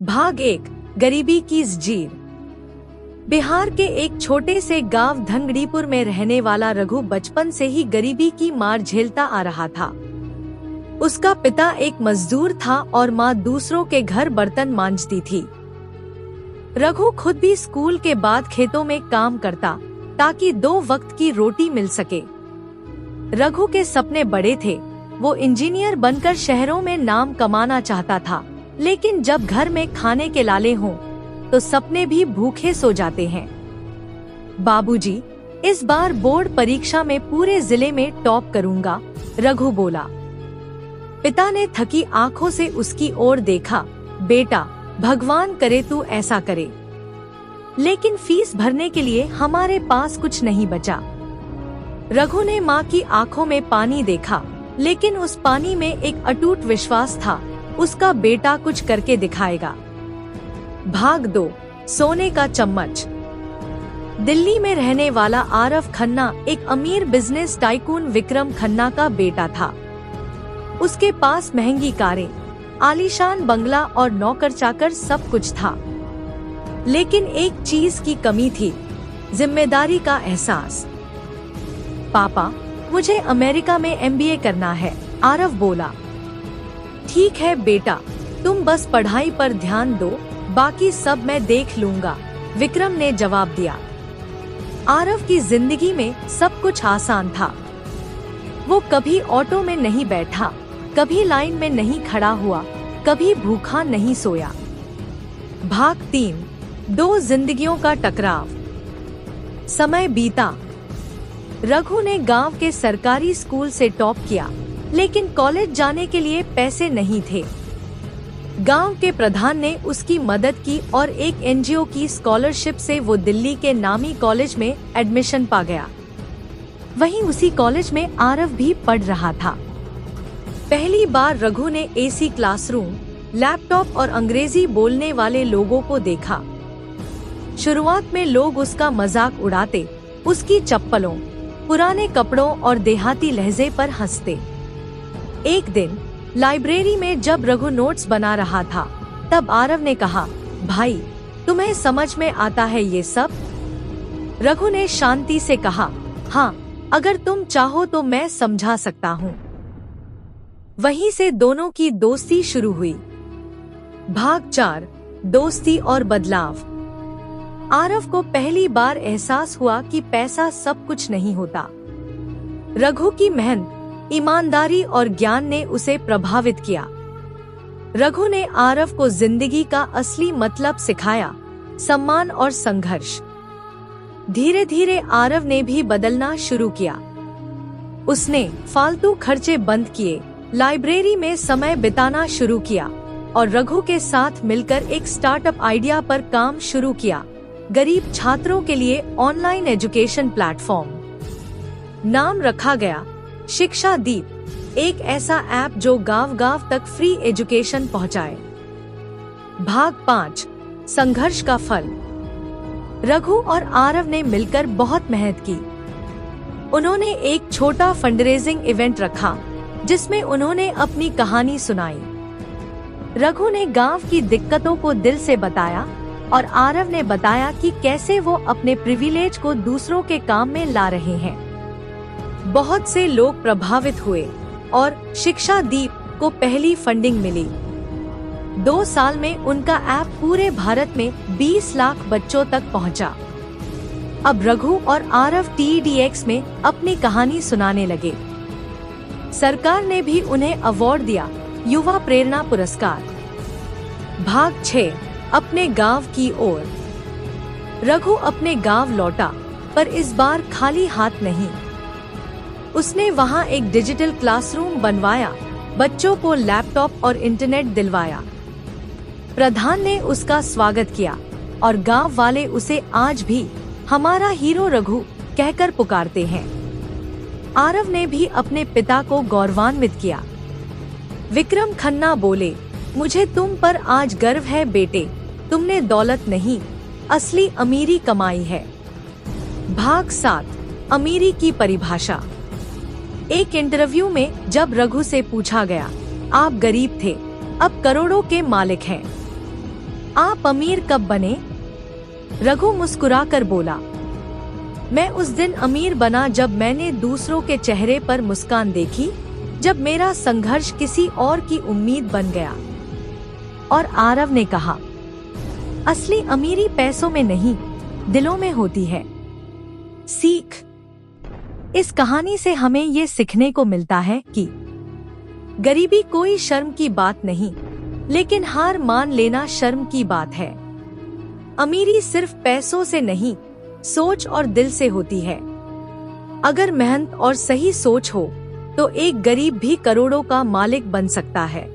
भाग 1 गरीबी की जंजीर। बिहार के एक छोटे से गांव धंगड़ीपुर में रहने वाला रघु बचपन से ही गरीबी की मार झेलता आ रहा था। उसका पिता एक मजदूर था और माँ दूसरों के घर बर्तन मांजती थी। रघु खुद भी स्कूल के बाद खेतों में काम करता ताकि 2 वक्त की रोटी मिल सके। रघु के सपने बड़े थे। वो इंजीनियर बनकर शहरों में नाम कमाना चाहता था, लेकिन जब घर में खाने के लाले हों तो सपने भी भूखे सो जाते हैं। बाबूजी, इस बार बोर्ड परीक्षा में पूरे जिले में टॉप करूंगा, रघु बोला। पिता ने थकी आंखों से उसकी ओर देखा। बेटा, भगवान करे तू ऐसा करे, लेकिन फीस भरने के लिए हमारे पास कुछ नहीं बचा। रघु ने माँ की आंखों में पानी देखा, लेकिन उस पानी में एक अटूट विश्वास था, उसका बेटा कुछ करके दिखाएगा। भाग 2 सोने का चम्मच। दिल्ली में रहने वाला आरव खन्ना एक अमीर बिजनेस टाइकून विक्रम खन्ना का बेटा था। उसके पास महंगी कारें, आलीशान बंगला और नौकर चाकर सब कुछ था, लेकिन एक चीज की कमी थी, जिम्मेदारी का एहसास। पापा, मुझे अमेरिका में MBA करना है, आरव बोला। ठीक है बेटा, तुम बस पढ़ाई पर ध्यान दो, बाकी सब मैं देख लूंगा, विक्रम ने जवाब दिया। आरव की जिंदगी में सब कुछ आसान था। वो कभी ऑटो में नहीं बैठा, कभी लाइन में नहीं खड़ा हुआ, कभी भूखा नहीं सोया। भाग 3 2 जिंदगियों का टकराव। समय बीता। रघु ने गांव के सरकारी स्कूल से टॉप किया, लेकिन कॉलेज जाने के लिए पैसे नहीं थे। गांव के प्रधान ने उसकी मदद की और एक NGO की स्कॉलरशिप से वो दिल्ली के नामी कॉलेज में एडमिशन पा गया। वहीं उसी कॉलेज में आरव भी पढ़ रहा था। पहली बार रघु ने AC क्लासरूम, लैपटॉप और अंग्रेजी बोलने वाले लोगों को देखा। शुरुआत में लोग उसका मजाक उड़ाते, उसकी चप्पलों, पुराने कपड़ों और देहाती लहजे पर हंसते। एक दिन लाइब्रेरी में जब रघु नोट्स बना रहा था, तब आरव ने कहा, भाई, तुम्हें समझ में आता है ये सब? रघु ने शांति से कहा, हाँ, अगर तुम चाहो तो मैं समझा सकता हूँ। वहीं से दोनों की दोस्ती शुरू हुई। भाग 4 दोस्ती और बदलाव। आरव को पहली बार एहसास हुआ कि पैसा सब कुछ नहीं होता। रघु की मेहनत, ईमानदारी और ज्ञान ने उसे प्रभावित किया। रघु ने आरव को जिंदगी का असली मतलब सिखाया, सम्मान और संघर्ष। धीरे धीरे आरव ने भी बदलना शुरू किया। उसने फालतू खर्चे बंद किए, लाइब्रेरी में समय बिताना शुरू किया और रघु के साथ मिलकर एक स्टार्टअप आइडिया पर काम शुरू किया, गरीब छात्रों के लिए ऑनलाइन एजुकेशन प्लेटफॉर्म। नाम रखा गया शिक्षा दीप, एक ऐसा ऐप जो गांव-गांव तक फ्री एजुकेशन पहुंचाए। भाग 5 संघर्ष का फल। रघु और आरव ने मिलकर बहुत मेहनत की। उन्होंने एक छोटा फंडरेजिंग इवेंट रखा, जिसमें उन्होंने अपनी कहानी सुनाई। रघु ने गांव की दिक्कतों को दिल से बताया और आरव ने बताया कि कैसे वो अपने प्रिविलेज को दूसरों के काम में ला रहे हैं। बहुत से लोग प्रभावित हुए और शिक्षा दीप को पहली फंडिंग मिली। 2 साल में उनका ऐप पूरे भारत में 20 लाख बच्चों तक पहुंचा। अब रघु और आरव TEDx में अपनी कहानी सुनाने लगे। सरकार ने भी उन्हें अवार्ड दिया, युवा प्रेरणा पुरस्कार। भाग 6 अपने गांव की ओर। रघु अपने गांव लौटा, पर इस बार खाली हाथ नहीं। उसने वहां एक डिजिटल क्लासरूम बनवाया, बच्चों को लैपटॉप और इंटरनेट दिलवाया। प्रधान ने उसका स्वागत किया और गांव वाले उसे आज भी हमारा हीरो रघु कहकर पुकारते हैं। आरव ने भी अपने पिता को गौरवान्वित किया। विक्रम खन्ना बोले, मुझे तुम पर आज गर्व है बेटे, तुमने दौलत नहीं, असली अमीरी कमाई है। भाग 7 अमीरी की परिभाषा। एक इंटरव्यू में जब रघु से पूछा गया, आप गरीब थे, अब करोड़ों के मालिक हैं, आप अमीर कब बने? रघु मुस्कुराकर बोला, मैं उस दिन अमीर बना जब मैंने दूसरों के चेहरे पर मुस्कान देखी, जब मेरा संघर्ष किसी और की उम्मीद बन गया। और आरव ने कहा, असली अमीरी पैसों में नहीं, दिलों में होती है। सीख। इस कहानी से हमें ये सीखने को मिलता है कि गरीबी कोई शर्म की बात नहीं, लेकिन हार मान लेना शर्म की बात है। अमीरी सिर्फ पैसों से नहीं, सोच और दिल से होती है। अगर मेहनत और सही सोच हो तो एक गरीब भी करोड़ों का मालिक बन सकता है।